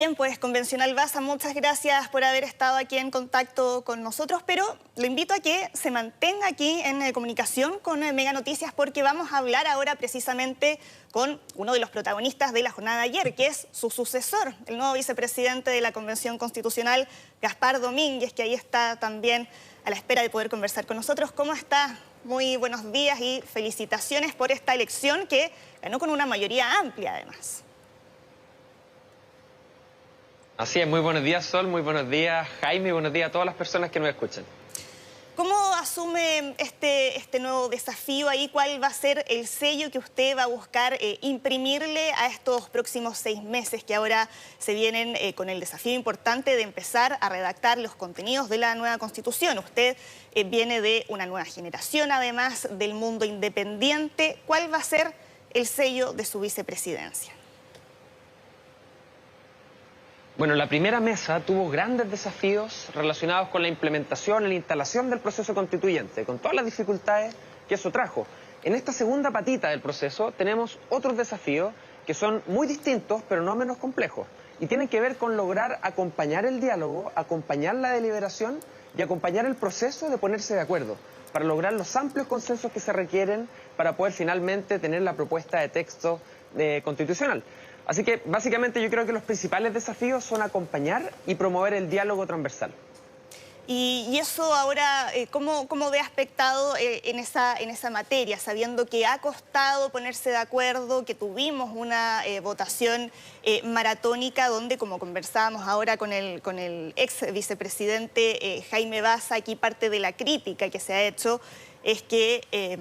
Bien, pues Convencional Baza, muchas gracias por haber estado aquí en contacto con nosotros, pero lo invito a que se mantenga aquí en comunicación con Mega Noticias porque vamos a hablar ahora precisamente con uno de los protagonistas de la jornada de ayer, que es su sucesor, el nuevo vicepresidente de la Convención Constitucional, Gaspar Domínguez, que ahí está también a la espera de poder conversar con nosotros. ¿Cómo está? Muy buenos días y felicitaciones por esta elección que ganó con una mayoría amplia además. Así es, muy buenos días Sol, muy buenos días Jaime y buenos días a todas las personas que nos escuchan. ¿Cómo asume este nuevo desafío ahí? ¿Cuál va a ser el sello que usted va a buscar imprimirle a estos próximos 6 meses que ahora se vienen con el desafío importante de empezar a redactar los contenidos de la nueva Constitución? Usted viene de una nueva generación, además del mundo independiente. ¿Cuál va a ser el sello de su vicepresidencia? Bueno, la primera mesa tuvo grandes desafíos relacionados con la implementación y la instalación del proceso constituyente, con todas las dificultades que eso trajo. En esta segunda patita del proceso tenemos otros desafíos que son muy distintos, pero no menos complejos, y tienen que ver con lograr acompañar el diálogo, acompañar la deliberación y acompañar el proceso de ponerse de acuerdo, para lograr los amplios consensos que se requieren para poder finalmente tener la propuesta de texto constitucional. Así que, básicamente, yo creo que los principales desafíos son acompañar y promover el diálogo transversal. Y eso ahora, ¿cómo ve aspectado en esa materia, sabiendo que ha costado ponerse de acuerdo, que tuvimos una votación maratónica donde, como conversábamos ahora con el ex vicepresidente Jaime Baza, aquí parte de la crítica que se ha hecho es que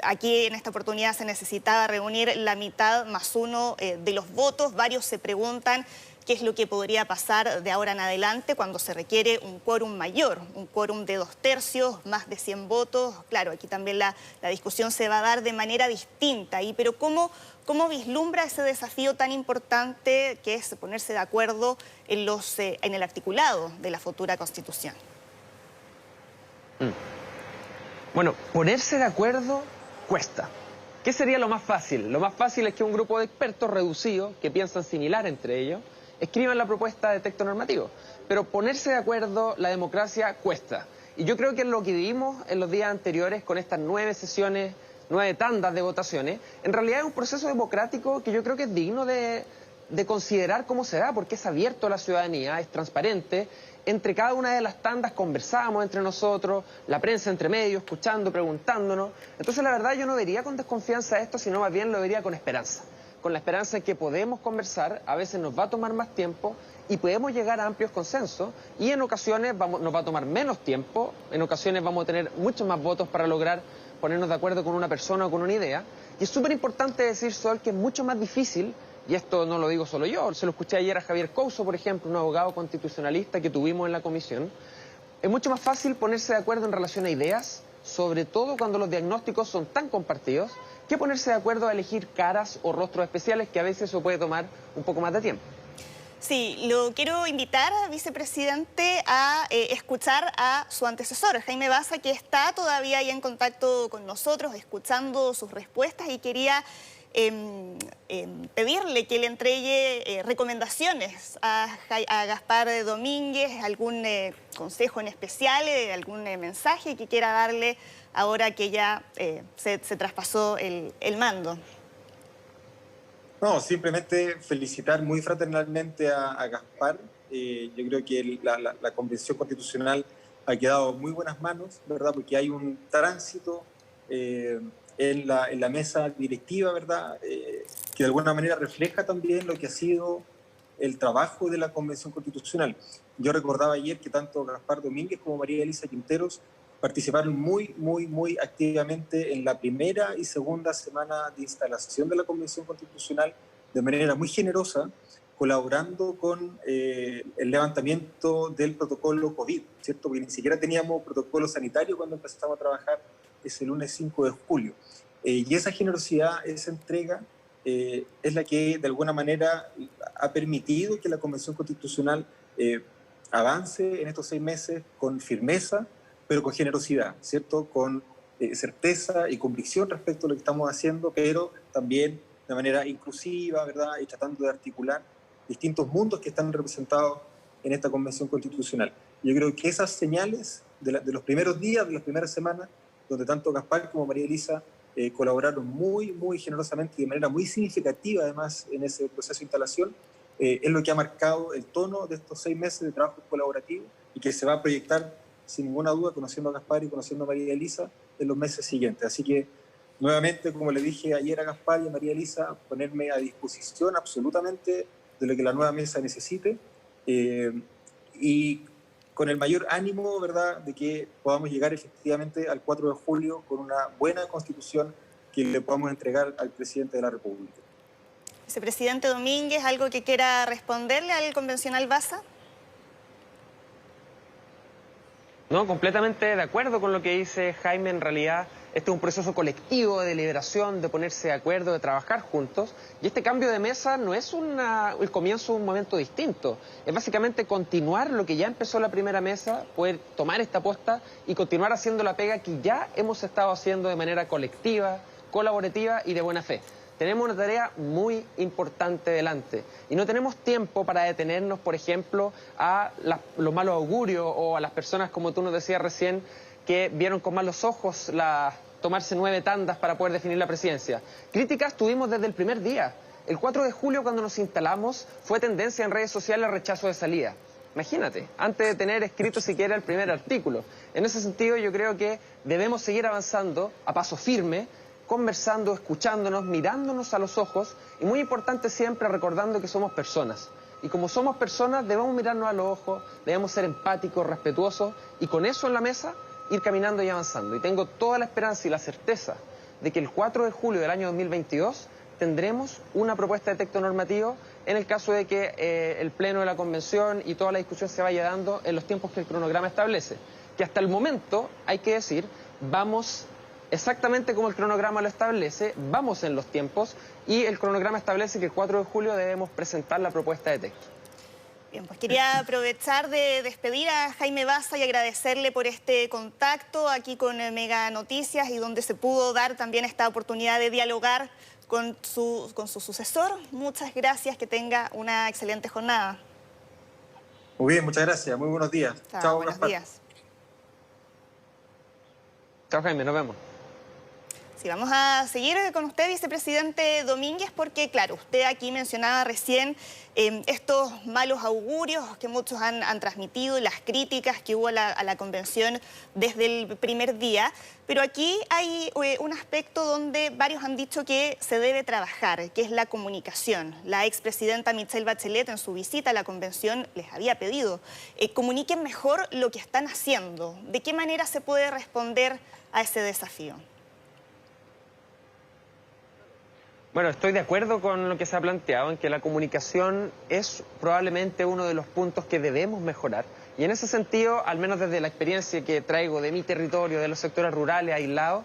aquí en esta oportunidad se necesitaba reunir la mitad más uno de los votos. Varios se preguntan qué es lo que podría pasar de ahora en adelante cuando se requiere un quórum mayor, un quórum de 2/3, más de 100 votos. Claro, aquí también la discusión se va a dar de manera distinta. Pero ¿cómo vislumbra ese desafío tan importante que es ponerse de acuerdo en el articulado de la futura Constitución? Bueno, ponerse de acuerdo cuesta. ¿Qué sería lo más fácil? Lo más fácil es que un grupo de expertos reducidos, que piensan similar entre ellos, escriban la propuesta de texto normativo. Pero ponerse de acuerdo, la democracia cuesta. Y yo creo que lo que vivimos en los días anteriores con estas 9 sesiones, 9 tandas de votaciones, en realidad es un proceso democrático que yo creo que es digno de considerar cómo se da, porque es abierto a la ciudadanía, es transparente. Entre cada una de las tandas conversábamos entre nosotros, la prensa entre medio, escuchando, preguntándonos. Entonces, la verdad, yo no vería con desconfianza esto, sino más bien lo vería con esperanza. Con la esperanza de que podemos conversar, a veces nos va a tomar más tiempo y podemos llegar a amplios consensos, y en ocasiones nos va a tomar menos tiempo, en ocasiones vamos a tener muchos más votos para lograr ponernos de acuerdo con una persona o con una idea. Y es súper importante decir, Sol, que es mucho más difícil. Y esto no lo digo solo yo, se lo escuché ayer a Javier Couso, por ejemplo, un abogado constitucionalista que tuvimos en la comisión. Es mucho más fácil ponerse de acuerdo en relación a ideas, sobre todo cuando los diagnósticos son tan compartidos, que ponerse de acuerdo a elegir caras o rostros especiales, que a veces eso puede tomar un poco más de tiempo. Sí, lo quiero invitar, vicepresidente, a escuchar a su antecesor, Jaime Baza, que está todavía ahí en contacto con nosotros, escuchando sus respuestas, y quería pedirle que le entregue recomendaciones a Gaspar Domínguez, algún consejo en especial, algún mensaje que quiera darle ahora que ya se traspasó el mando. No, simplemente felicitar muy fraternalmente a Gaspar. Yo creo que la Convención Constitucional ha quedado en muy buenas manos, ¿verdad? Porque hay un tránsito en la mesa directiva, ¿verdad? Que de alguna manera refleja también lo que ha sido el trabajo de la Convención Constitucional. Yo recordaba ayer que tanto Gaspar Domínguez como María Elisa Quinteros participaron muy activamente en la primera y segunda semana de instalación de la Convención Constitucional de manera muy generosa, colaborando con el levantamiento del protocolo COVID, ¿cierto? Porque ni siquiera teníamos protocolo sanitario cuando empezamos a trabajar ese lunes 5 de julio. Y esa generosidad, esa entrega, es la que de alguna manera ha permitido que la Convención Constitucional avance en estos 6 meses con firmeza, pero con generosidad, ¿cierto? Con certeza y convicción respecto a lo que estamos haciendo, pero también de manera inclusiva, ¿verdad? Y tratando de articular distintos mundos que están representados en esta Convención Constitucional. Yo creo que esas señales de los primeros días, de las primeras semanas, donde tanto Gaspar como María Elisa colaboraron muy generosamente y de manera muy significativa, además, en ese proceso de instalación, es lo que ha marcado el tono de estos 6 meses de trabajo colaborativo y que se va a proyectar, sin ninguna duda, conociendo a Gaspar y conociendo a María Elisa, en los meses siguientes. Así que, nuevamente, como le dije ayer a Gaspar y a María Elisa, ponerme a disposición absolutamente de lo que la nueva mesa necesite, y con el mayor ánimo, ¿verdad?, de que podamos llegar efectivamente al 4 de julio con una buena constitución que le podamos entregar al presidente de la República. Vicepresidente Domínguez, ¿algo que quiera responderle al convencional Baza? No, completamente de acuerdo con lo que dice Jaime. En realidad, este es un proceso colectivo de deliberación, de ponerse de acuerdo, de trabajar juntos. Y este cambio de mesa no es el comienzo de un momento distinto. Es básicamente continuar lo que ya empezó la primera mesa, poder tomar esta posta y continuar haciendo la pega que ya hemos estado haciendo de manera colectiva, colaborativa y de buena fe. Tenemos una tarea muy importante delante y no tenemos tiempo para detenernos, por ejemplo, a los malos augurios o a las personas, como tú nos decías recién, que vieron con malos ojos tomarse 9 tandas para poder definir la presidencia. Críticas tuvimos desde el primer día. El 4 de julio, cuando nos instalamos, fue tendencia en redes sociales el rechazo de salida. Imagínate, antes de tener escrito siquiera el primer artículo. En ese sentido, yo creo que debemos seguir avanzando a paso firme, conversando, escuchándonos, mirándonos a los ojos y, muy importante, siempre recordando que somos personas. Y como somos personas, debemos mirarnos a los ojos, debemos ser empáticos, respetuosos y con eso en la mesa ir caminando y avanzando. Y tengo toda la esperanza y la certeza de que el 4 de julio del año 2022 tendremos una propuesta de texto normativo en el caso de que el pleno de la convención y toda la discusión se vaya dando en los tiempos que el cronograma establece. Que hasta el momento, hay que decir, vamos exactamente como el cronograma lo establece, vamos en los tiempos y el cronograma establece que el 4 de julio debemos presentar la propuesta de texto. Bien, pues quería aprovechar de despedir a Jaime Baza y agradecerle por este contacto aquí con Mega Noticias y donde se pudo dar también esta oportunidad de dialogar con su sucesor. Muchas gracias, que tenga una excelente jornada. Muy bien, muchas gracias, muy buenos días. Chao, buenos días. Chao, Jaime, nos vemos. Sí, vamos a seguir con usted, vicepresidente Domínguez, porque, claro, usted aquí mencionaba recién estos malos augurios que muchos han transmitido y las críticas que hubo a la convención desde el primer día. Pero aquí hay un aspecto donde varios han dicho que se debe trabajar, que es la comunicación. La expresidenta Michelle Bachelet, en su visita a la convención, les había pedido comuniquen mejor lo que están haciendo. ¿De qué manera se puede responder a ese desafío? Bueno, estoy de acuerdo con lo que se ha planteado, en que la comunicación es probablemente uno de los puntos que debemos mejorar. Y en ese sentido, al menos desde la experiencia que traigo de mi territorio, de los sectores rurales aislados,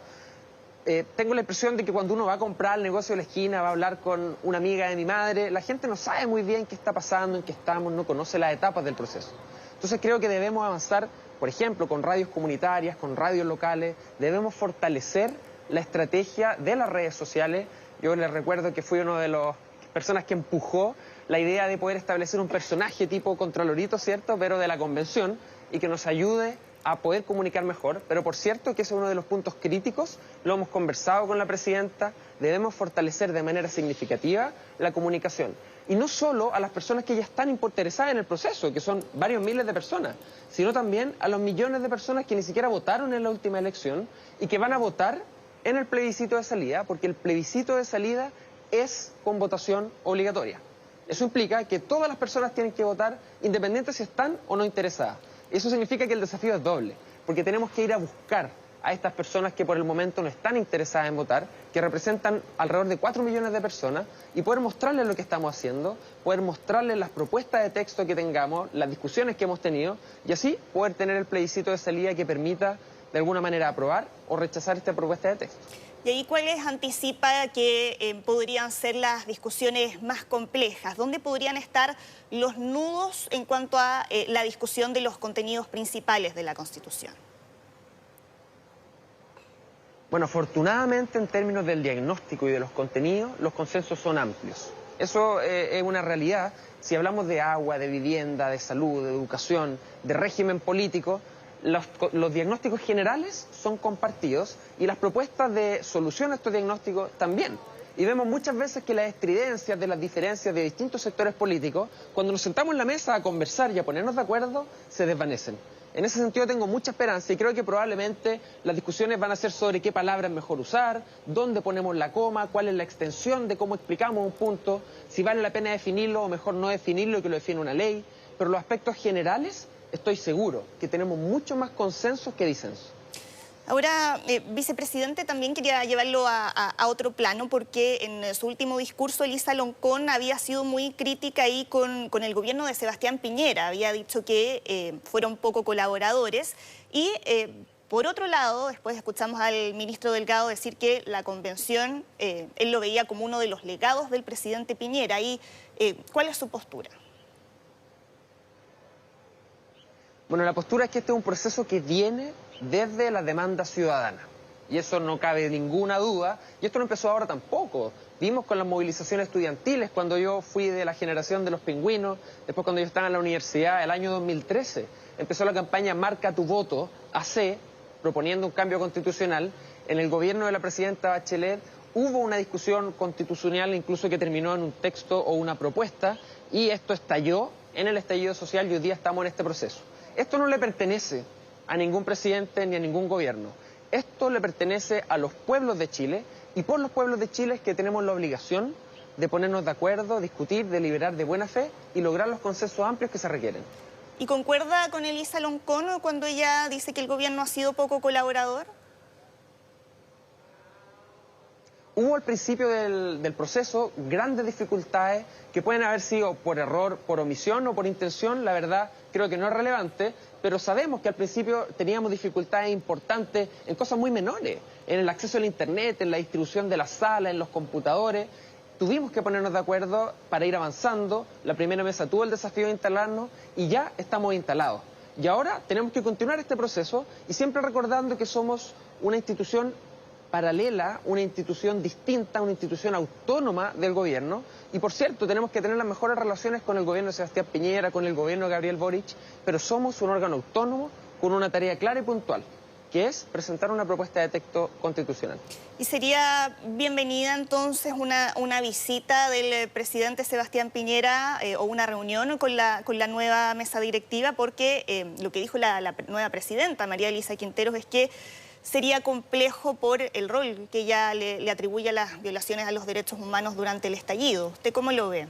tengo la impresión de que cuando uno va a comprar el negocio de la esquina, va a hablar con una amiga de mi madre, la gente no sabe muy bien qué está pasando, en qué estamos, no conoce las etapas del proceso. Entonces creo que debemos avanzar, por ejemplo, con radios comunitarias, con radios locales, debemos fortalecer la estrategia de las redes sociales. Yo les recuerdo que fui una de las personas que empujó la idea de poder establecer un personaje tipo Contralorito, ¿cierto?, pero de la convención y que nos ayude a poder comunicar mejor. Pero por cierto que ese es uno de los puntos críticos, lo hemos conversado con la presidenta, debemos fortalecer de manera significativa la comunicación. Y no solo a las personas que ya están interesadas en el proceso, que son varios miles de personas, sino también a los millones de personas que ni siquiera votaron en la última elección y que van a votar en el plebiscito de salida, porque el plebiscito de salida es con votación obligatoria. Eso implica que todas las personas tienen que votar, independiente si están o no interesadas. Eso significa que el desafío es doble, porque tenemos que ir a buscar a estas personas que por el momento no están interesadas en votar, que representan alrededor de 4 millones de personas, y poder mostrarles lo que estamos haciendo, poder mostrarles las propuestas de texto que tengamos, las discusiones que hemos tenido, y así poder tener el plebiscito de salida que permita de alguna manera aprobar o rechazar esta propuesta de texto. ¿Y ahí cuáles anticipa que podrían ser las discusiones más complejas? ¿Dónde podrían estar los nudos en cuanto a la discusión de los contenidos principales de la Constitución? Bueno, afortunadamente en términos del diagnóstico y de los contenidos, los consensos son amplios. Eso es una realidad. Si hablamos de agua, de vivienda, de salud, de educación, de régimen político, los diagnósticos generales son compartidos y las propuestas de solución a estos diagnósticos también. Y vemos muchas veces que las estridencias de las diferencias de distintos sectores políticos, cuando nos sentamos en la mesa a conversar y a ponernos de acuerdo, se desvanecen. En ese sentido tengo mucha esperanza y creo que probablemente las discusiones van a ser sobre qué palabra es mejor usar, dónde ponemos la coma, cuál es la extensión de cómo explicamos un punto, si vale la pena definirlo o mejor no definirlo y que lo define una ley. Pero los aspectos generales estoy seguro que tenemos mucho más consensos que disensos. Ahora, vicepresidente, también quería llevarlo a otro plano porque en su último discurso Elisa Loncón había sido muy crítica ahí con el gobierno de Sebastián Piñera. Había dicho que fueron poco colaboradores y, por otro lado, después escuchamos al ministro Delgado decir que la convención, él lo veía como uno de los legados del presidente Piñera. Y, ¿cuál es su postura? Bueno, la postura es que este es un proceso que viene desde la demanda ciudadana. Y eso no cabe ninguna duda. Y esto no empezó ahora tampoco. Vimos con las movilizaciones estudiantiles cuando yo fui de la generación de los pingüinos, después cuando yo estaba en la universidad, el año 2013. Empezó la campaña Marca tu voto, AC, proponiendo un cambio constitucional. En el gobierno de la presidenta Bachelet hubo una discusión constitucional, incluso que terminó en un texto o una propuesta, y esto estalló en el estallido social y hoy día estamos en este proceso. Esto no le pertenece a ningún presidente ni a ningún gobierno. Esto le pertenece a los pueblos de Chile y por los pueblos de Chile es que tenemos la obligación de ponernos de acuerdo, discutir, deliberar de buena fe y lograr los consensos amplios que se requieren. ¿Y concuerda con Elisa Loncón cuando ella dice que el gobierno ha sido poco colaborador? Hubo al principio del proceso grandes dificultades que pueden haber sido por error, por omisión o por intención. La verdad creo que no es relevante, pero sabemos que al principio teníamos dificultades importantes en cosas muy menores, en el acceso al internet, en la distribución de las salas, en los computadores. Tuvimos que ponernos de acuerdo para ir avanzando. La primera mesa tuvo el desafío de instalarnos y ya estamos instalados. Y ahora tenemos que continuar este proceso y siempre recordando que somos una institución paralela, una institución distinta, una institución autónoma del gobierno. Y por cierto, tenemos que tener las mejores relaciones con el gobierno de Sebastián Piñera, con el gobierno de Gabriel Boric, pero somos un órgano autónomo con una tarea clara y puntual, que es presentar una propuesta de texto constitucional. ¿Y sería bienvenida entonces una visita del presidente Sebastián Piñera o una reunión con la nueva mesa directiva? Porque lo que dijo la nueva presidenta, María Elisa Quinteros, es que sería complejo por el rol que ella le atribuye a las violaciones a los derechos humanos durante el estallido. ¿Usted cómo lo ve?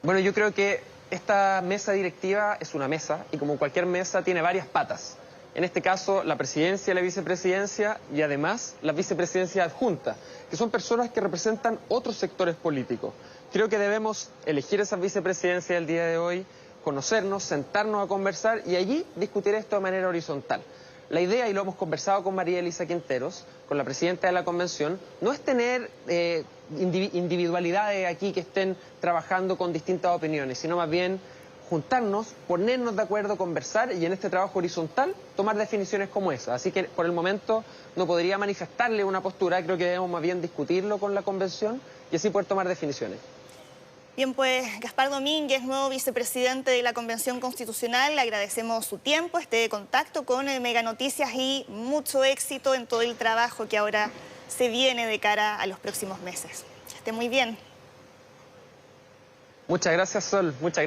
Bueno, yo creo que esta mesa directiva es una mesa y como cualquier mesa tiene varias patas. En este caso, la presidencia y la vicepresidencia y además la vicepresidencia adjunta, que son personas que representan otros sectores políticos. Creo que debemos elegir esa vicepresidencia el día de hoy, conocernos, sentarnos a conversar y allí discutir esto de manera horizontal. La idea, y lo hemos conversado con María Elisa Quinteros, con la presidenta de la convención, no es tener individualidades aquí que estén trabajando con distintas opiniones, sino más bien juntarnos, ponernos de acuerdo, conversar y en este trabajo horizontal tomar definiciones como esa. Así que por el momento no podría manifestarle una postura, creo que debemos más bien discutirlo con la convención y así poder tomar definiciones. Bien, pues Gaspar Domínguez, nuevo vicepresidente de la Convención Constitucional, le agradecemos su tiempo, este contacto con Mega Noticias y mucho éxito en todo el trabajo que ahora se viene de cara a los próximos meses. Que esté muy bien. Muchas gracias, Sol. Muchas gracias.